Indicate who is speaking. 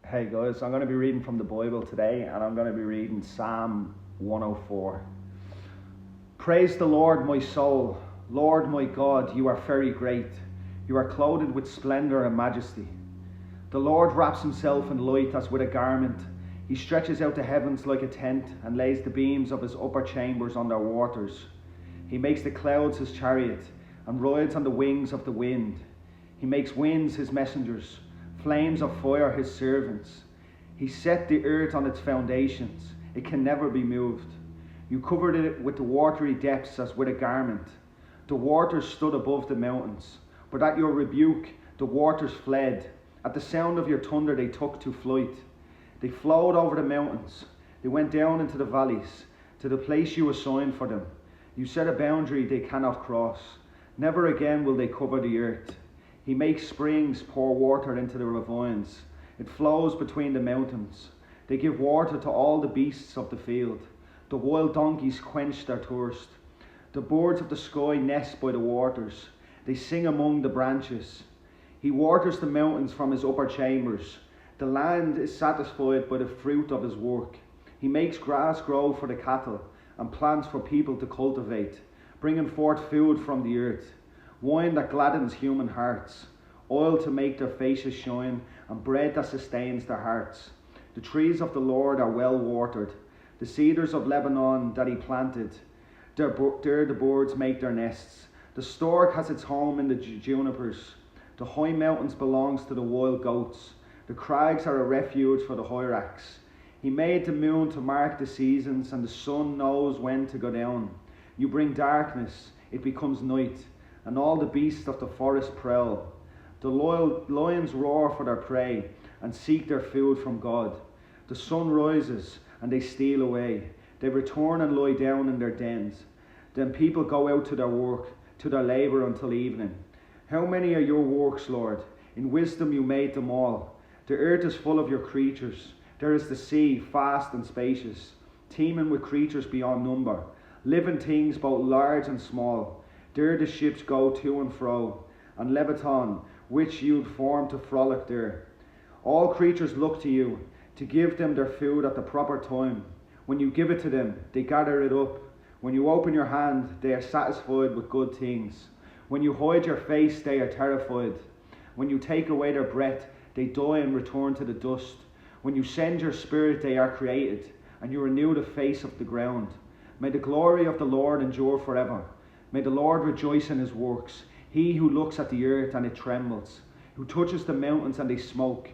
Speaker 1: Hey guys, I'm going to be reading from the Bible today, and I'm going to be reading Psalm 104. Praise the Lord, my soul. Lord my God, you are very great. You are clothed with splendor and majesty. The Lord wraps himself in light as with a garment. He stretches out the heavens like a tent and lays the beams of his upper chambers on their waters. He makes the clouds his chariot and rides on the wings of the wind. He makes winds his messengers, flames of fire his servants. He set the earth on its foundations. It can never be moved. You covered it with the watery depths as with a garment. The waters stood above the mountains, but at your rebuke the waters fled. At the sound of your thunder they took to flight. They flowed over the mountains. They went down into the valleys, to the place you assigned for them. You set a boundary they cannot cross. Never again will they cover the earth. He makes springs pour water into the ravines. It flows between the mountains. They give water to all the beasts of the field. The wild donkeys quench their thirst. The birds of the sky nest by the waters. They sing among the branches. He waters the mountains from his upper chambers. The land is satisfied by the fruit of his work. He makes grass grow for the cattle and plants for people to cultivate, bringing forth food from the earth. Wine that gladdens human hearts, oil to make their faces shine, and bread that sustains their hearts. The trees of the Lord are well watered, the cedars of Lebanon that he planted. There the birds make their nests. The stork has its home in the junipers. The high mountains belongs to the wild goats. The crags are a refuge for the hyrax. He made the moon to mark the seasons, and the sun knows when to go down. You bring darkness, it becomes night, and all the beasts of the forest prowl. The lions roar for their prey and seek their food from God. The sun rises and they steal away. They return and lie down in their dens. Then people go out to their work, to their labour until evening. How many are your works, Lord? In wisdom you made them all. The earth is full of your creatures. There is the sea, vast and spacious, teeming with creatures beyond number, living things both large and small. There the ships go to and fro, and Leviathan, which you'd formed to frolic there. All creatures look to you, to give them their food at the proper time. When you give it to them, they gather it up. When you open your hand, they are satisfied with good things. When you hide your face, they are terrified. When you take away their breath, they die and return to the dust. When you send your spirit, they are created, and you renew the face of the ground. May the glory of the Lord endure forever. May the Lord rejoice in his works. He who looks at the earth and it trembles, who touches the mountains and they smoke,